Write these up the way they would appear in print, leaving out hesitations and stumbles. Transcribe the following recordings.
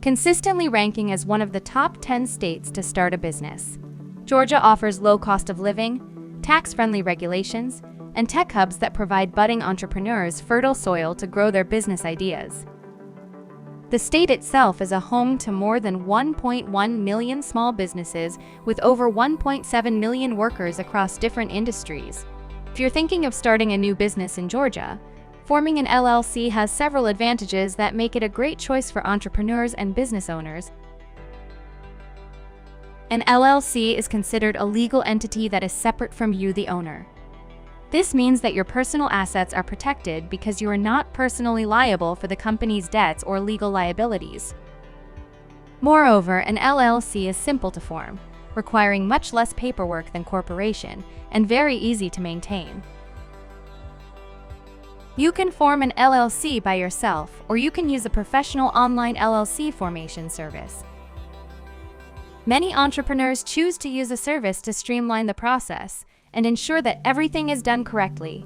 consistently ranking as one of the top 10 states to start a business. Georgia offers low cost of living, tax-friendly regulations, and tech hubs that provide budding entrepreneurs fertile soil to grow their business ideas. The state itself is a home to more than 1.1 million small businesses with over 1.7 million workers across different industries. If you're thinking of starting a new business in Georgia, forming an LLC has several advantages that make it a great choice for entrepreneurs and business owners. An LLC is considered a legal entity that is separate from you, the owner. This means that your personal assets are protected because you are not personally liable for the company's debts or legal liabilities. Moreover, an LLC is simple to form, requiring much less paperwork than corporation, and very easy to maintain. You can form an LLC by yourself, or you can use a professional online LLC formation service. Many entrepreneurs choose to use a service to streamline the process and ensure that everything is done correctly.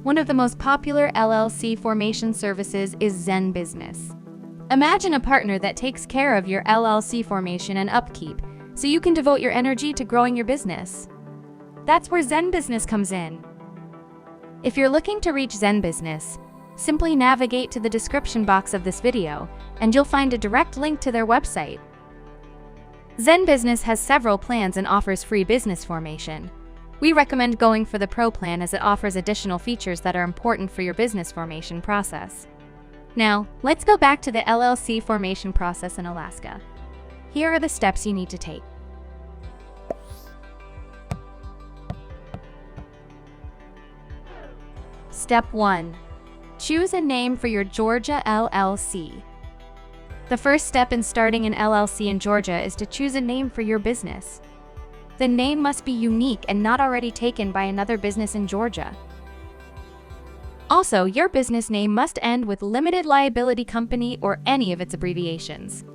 One of the most popular LLC formation services is Zen Business. Imagine a partner that takes care of your LLC formation and upkeep, so you can devote your energy to growing your business. That's where Zen Business comes in. If you're looking to reach Zen Business, simply navigate to the description box of this video, and you'll find a direct link to their website. Zen Business has several plans and offers free business formation. We recommend going for the Pro plan as it offers additional features that are important for your business formation process. Now, let's go back to the LLC formation process in Alaska. Here are the steps you need to take. Step 1. Choose a name for your Georgia LLC. The first step in starting an LLC in Georgia is to choose a name for your business. The name must be unique and not already taken by another business in Georgia. Also, your business name must end with limited liability company or any of its abbreviations.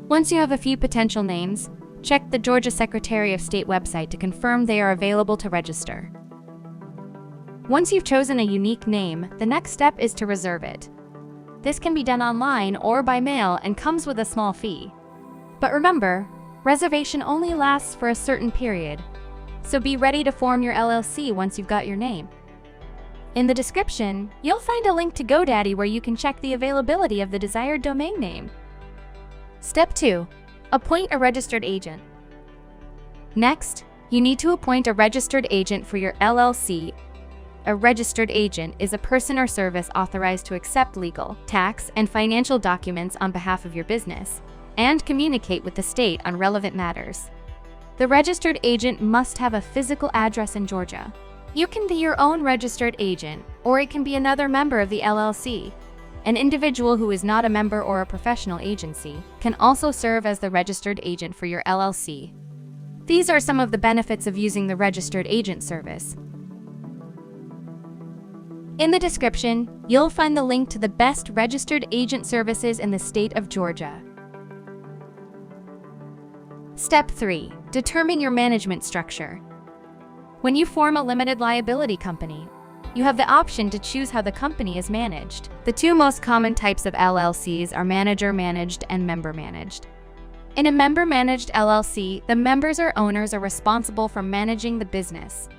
Once you have a few potential names, check the Georgia Secretary of State website to confirm they are available to register. Once you've chosen a unique name, the next step is to reserve it. This can be done online or by mail and comes with a small fee. But remember, reservation only lasts for a certain period, so be ready to form your LLC once you've got your name. In the description, you'll find a link to GoDaddy where you can check the availability of the desired domain name. Step 2. Appoint a registered agent. Next, you need to appoint a registered agent for your LLC. A registered agent is a person or service authorized to accept legal, tax, and financial documents on behalf of your business, and communicate with the state on relevant matters. The registered agent must have a physical address in Georgia. You can be your own registered agent, or it can be another member of the LLC. An individual who is not a member or a professional agency can also serve as the registered agent for your LLC. These are some of the benefits of using the registered agent service. In the description, you'll find the link to the best registered agent services in the state of Georgia. Step 3. Determine your management structure. When you form a limited liability company, you have the option to choose how the company is managed. The two most common types of LLCs are manager-managed and member-managed. In a member-managed LLC, the members or owners are responsible for managing the business.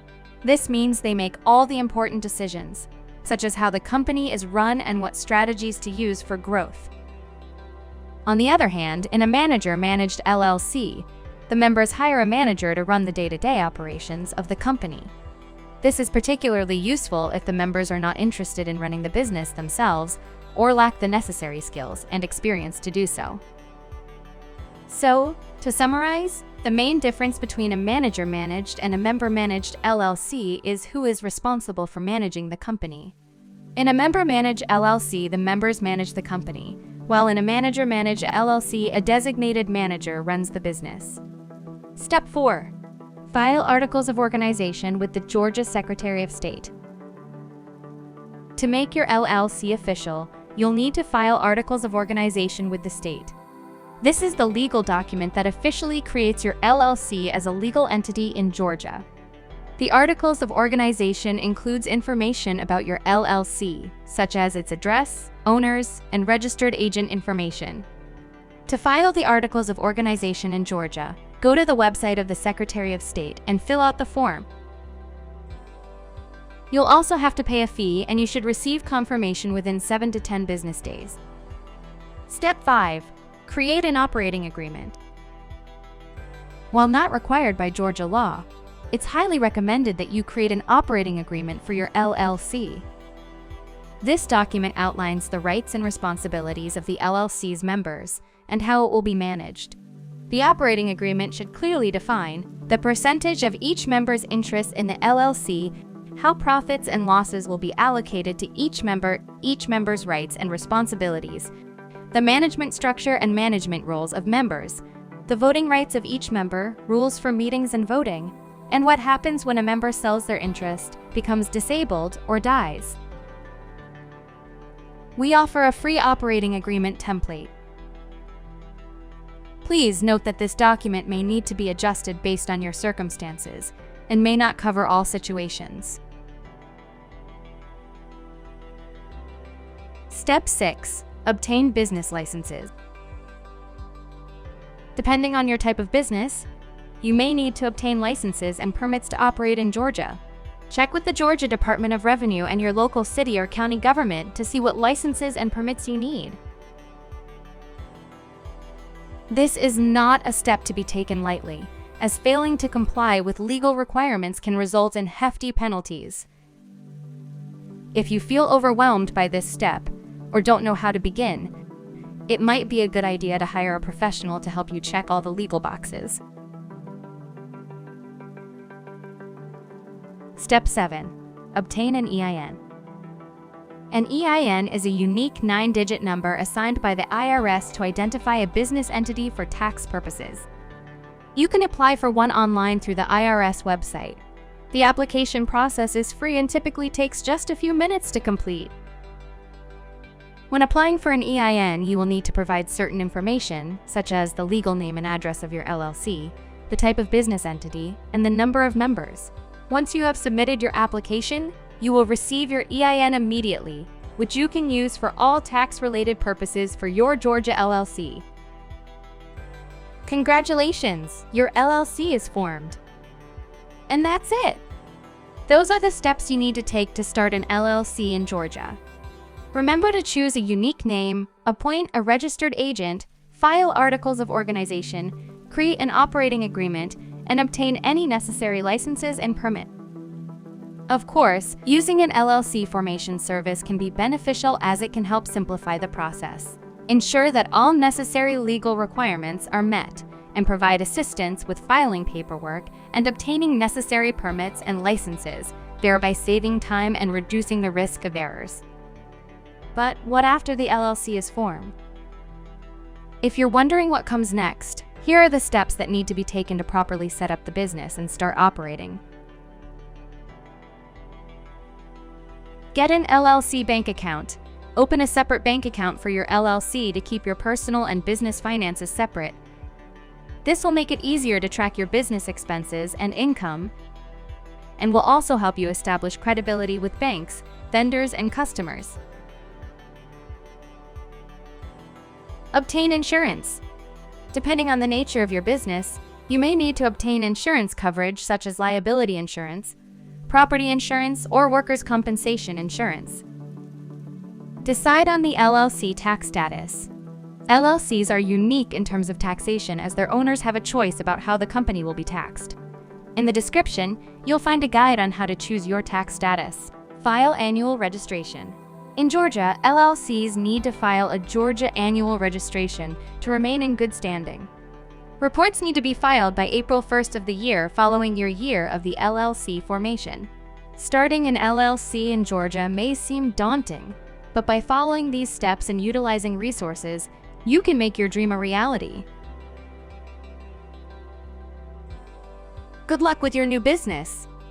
This means they make all the important decisions, such as how the company is run and what strategies to use for growth. On the other hand, in a manager-managed LLC, the members hire a manager to run the day-to-day operations of the company. This is particularly useful if the members are not interested in running the business themselves or lack the necessary skills and experience to do so. So, to summarize, the main difference between a manager-managed and a member-managed LLC is who is responsible for managing the company. In a member-managed LLC, the members manage the company, while in a manager-managed LLC, a designated manager runs the business. Step 4. File articles of organization with the Georgia Secretary of State. To make your LLC official, you'll need to file articles of organization with the state. This is the legal document that officially creates your LLC as a legal entity in Georgia. The articles of organization includes information about your LLC, such as its address, owners, and registered agent information. To file the Articles of Organization in Georgia, go to the website of the Secretary of State and fill out the form. You'll also have to pay a fee, and you should receive confirmation within 7 to 10 business days. Step 5. Create an operating agreement. While not required by Georgia law, it's highly recommended that you create an operating agreement for your LLC. This document outlines the rights and responsibilities of the LLC's members and how it will be managed. The operating agreement should clearly define the percentage of each member's interest in the LLC, how profits and losses will be allocated to each member's rights and responsibilities, the management structure and management roles of members, the voting rights of each member, rules for meetings and voting, and what happens when a member sells their interest, becomes disabled, or dies. We offer a free operating agreement template. Please note that this document may need to be adjusted based on your circumstances and may not cover all situations. Step 6. Obtain business licenses. Depending on your type of business, you may need to obtain licenses and permits to operate in Georgia. Check with the Georgia Department of Revenue and your local city or county government to see what licenses and permits you need. This is not a step to be taken lightly, as failing to comply with legal requirements can result in hefty penalties. If you feel overwhelmed by this step or don't know how to begin, it might be a good idea to hire a professional to help you check all the legal boxes. Step 7. Obtain an EIN. An EIN is a unique 9-digit number assigned by the IRS to identify a business entity for tax purposes. You can apply for one online through the IRS website. The application process is free and typically takes just a few minutes to complete. When applying for an EIN, you will need to provide certain information, such as the legal name and address of your LLC, the type of business entity, and the number of members. Once you have submitted your application, you will receive your EIN immediately, which you can use for all tax-related purposes for your Georgia LLC. Congratulations! Your LLC is formed. And that's it! Those are the steps you need to take to start an LLC in Georgia. Remember to choose a unique name, appoint a registered agent, file articles of organization, create an operating agreement, and obtain any necessary licenses and permits. Of course, using an LLC formation service can be beneficial as it can help simplify the process, ensure that all necessary legal requirements are met, and provide assistance with filing paperwork and obtaining necessary permits and licenses, thereby saving time and reducing the risk of errors. But what after the LLC is formed? If you're wondering what comes next, here are the steps that need to be taken to properly set up the business and start operating. Get an LLC bank account. Open a separate bank account for your LLC to keep your personal and business finances separate. This will make it easier to track your business expenses and income, and will also help you establish credibility with banks, vendors, and customers. Obtain insurance. Depending on the nature of your business, you may need to obtain insurance coverage such as liability insurance, property insurance, or workers' compensation insurance. Decide on the LLC tax status. LLCs are unique in terms of taxation as their owners have a choice about how the company will be taxed. In the description, you'll find a guide on how to choose your tax status. File annual registration. In Georgia, LLCs need to file a Georgia annual registration to remain in good standing. Reports need to be filed by April 1st of the year following your year of the LLC formation. Starting an LLC in Georgia may seem daunting, but by following these steps and utilizing resources, you can make your dream a reality. Good luck with your new business!